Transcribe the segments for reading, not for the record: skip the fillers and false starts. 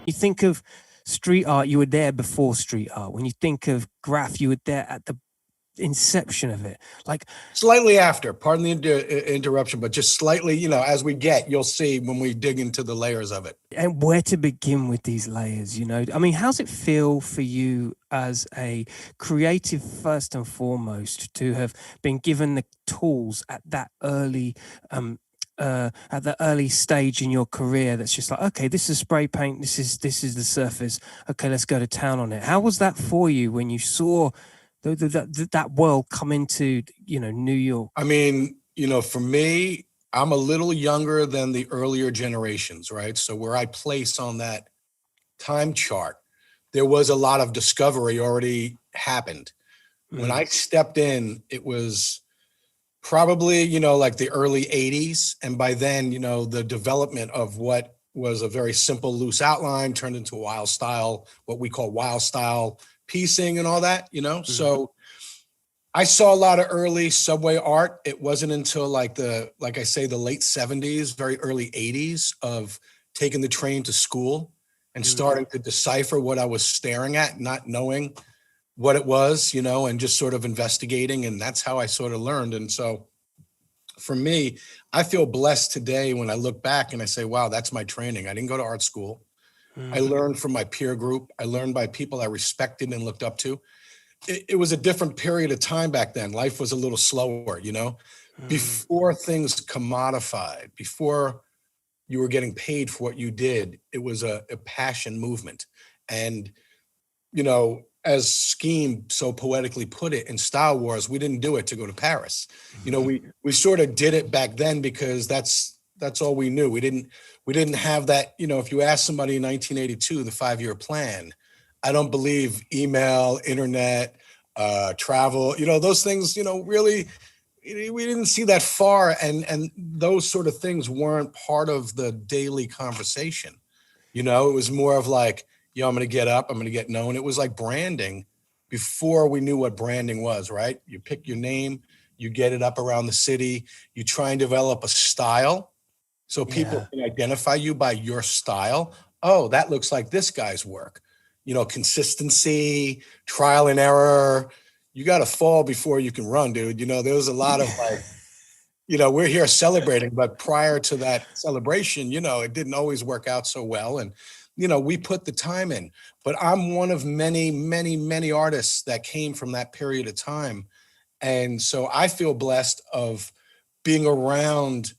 You think of street art, you were there before street art. When you think of Graff, you were there at the inception of it. Like slightly after, pardon the interruption, but just slightly, as we you'll see when we dig into the layers of it. And where to begin with these layers, I mean, how's it feel for you as a creative, first and foremost, to have been given the tools at that early stage in your career? That's just like, okay, this is spray paint, this is the surface, okay, let's go to town on it. How was that for you when you saw that world come into New York? I mean, for me, I'm a little younger than the earlier generations, right? So where I place on that time chart, there was a lot of discovery already happened. When I stepped in, it was probably, like the early 80s. And by then, the development of what was a very simple, loose outline turned into wild style, what we call wild style piecing and all that, So I saw a lot of early subway art. It wasn't until like the late 70s, very early 80s of taking the train to school and starting to decipher what I was staring at, not knowing what it was, and just sort of investigating. And that's how I sort of learned. And so for me, I feel blessed today when I look back and I say, wow, that's my training. I didn't go to art school. I learned from my peer group. I learned by people I respected and looked up to. It was a different period of time back then. Life was a little slower, before things commodified, before you were getting paid for what you did. It was a passion movement. And, as Scheme so poetically put it in Style Wars, we didn't do it to go to Paris. We sort of did it back then because that's all we knew. We didn't have that, if you ask somebody in 1982, the 5-year plan, I don't believe email, internet, travel, those things, really, we didn't see that far. And those sort of things weren't part of the daily conversation. It was more of like, I'm going to get up, I'm going to get known. It was like branding before we knew what branding was, right? You pick your name, you get it up around the city, you try and develop a style so people can identify you by your style. Oh, that looks like this guy's work. Consistency, trial and error. You got to fall before you can run, dude. There was a lot of like, we're here celebrating, but prior to that celebration, it didn't always work out so well. And, we put the time in, but I'm one of many, many, many artists that came from that period of time. And so I feel blessed of being around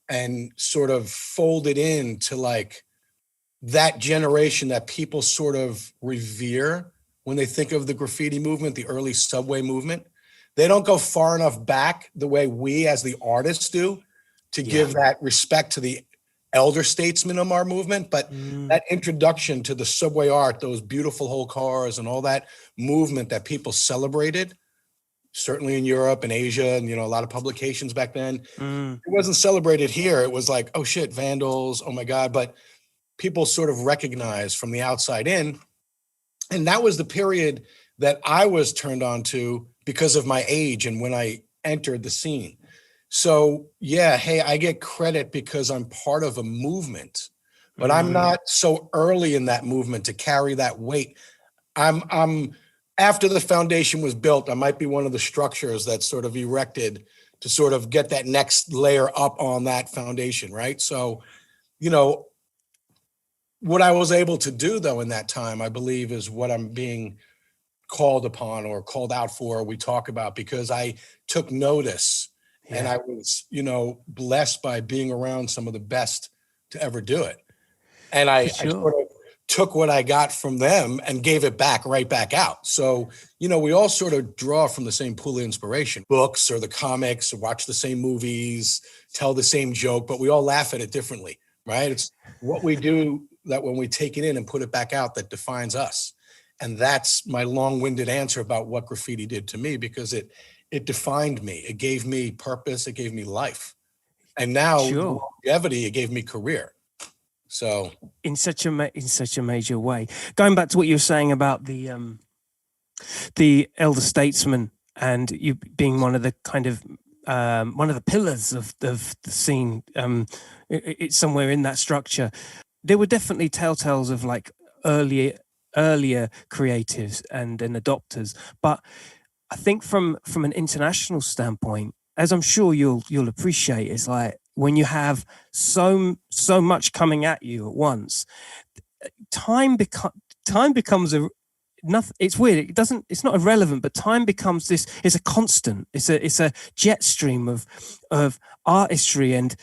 and sort of folded into like that generation that people sort of revere when they think of the graffiti movement, the early subway movement. They don't go far enough back the way we as the artists do to give that respect to the elder statesmen of our movement. But that introduction to the subway art, those beautiful whole cars and all that movement that people celebrated, certainly in Europe and Asia and, a lot of publications back then, it wasn't celebrated here. It was like, oh shit, vandals, oh my God. But people sort of recognized from the outside in. And that was the period that I was turned on to because of my age and when I entered the scene. So hey, I get credit because I'm part of a movement, but I'm not so early in that movement to carry that weight. I'm after the foundation was built, I might be one of the structures that's sort of erected to sort of get that next layer up on that foundation, right? So, what I was able to do though in that time, I believe, is what I'm being called upon or called out for, we talk about, because I took notice and I was, blessed by being around some of the best to ever do it. And I sort of took what I got from them and gave it right back out. So, we all sort of draw from the same pool of inspiration, books or the comics, or watch the same movies, tell the same joke, but we all laugh at it differently, right? It's what we do that when we take it in and put it back out that defines us. And that's my long-winded answer about what graffiti did to me, because it defined me. It gave me purpose. It gave me life. And now longevity, it gave me career. So in such a major way. Going back to what you were saying about the elder statesman and you being one of the kind of one of the pillars of the scene, it's somewhere in that structure. there were definitely telltales of like earlier creatives and adopters, but I think from an international standpoint, as I'm sure you'll appreciate, it's like when you have so much coming at you at once, time becomes a nothing. It's weird. It's not irrelevant, but time becomes this. It's a constant. It's a jet stream of artistry and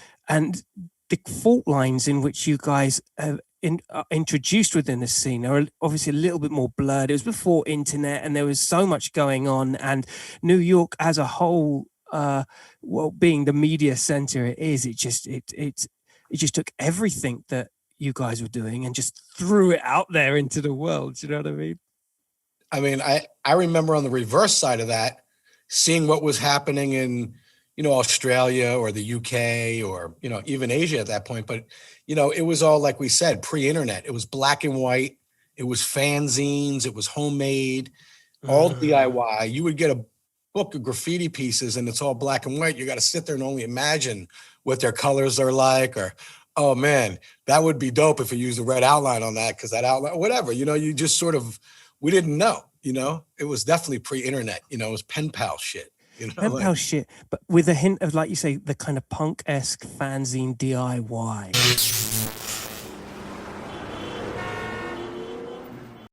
the fault lines in which you guys have introduced within the scene are obviously a little bit more blurred. It was before internet, and there was so much going on, and New York as a whole, well, being the media center it is, it just took everything that you guys were doing and just threw it out there into the world. Do you know what I mean? I mean, I remember on the reverse side of that, seeing what was happening in, Australia or the UK or, even Asia at that point. But, it was all, like we said, pre-internet. It was black and white. It was fanzines. It was homemade, all DIY. You would get a book of graffiti pieces and it's all black and white. You got to sit there and only imagine what their colors are like, or, oh man, that would be dope if you used a red outline on that, because that outline, whatever, you just sort of, we didn't know, it was definitely pre-internet, it was pen pal shit. Pen pal shit, but with a hint of, like you say, the kind of punk-esque fanzine DIY.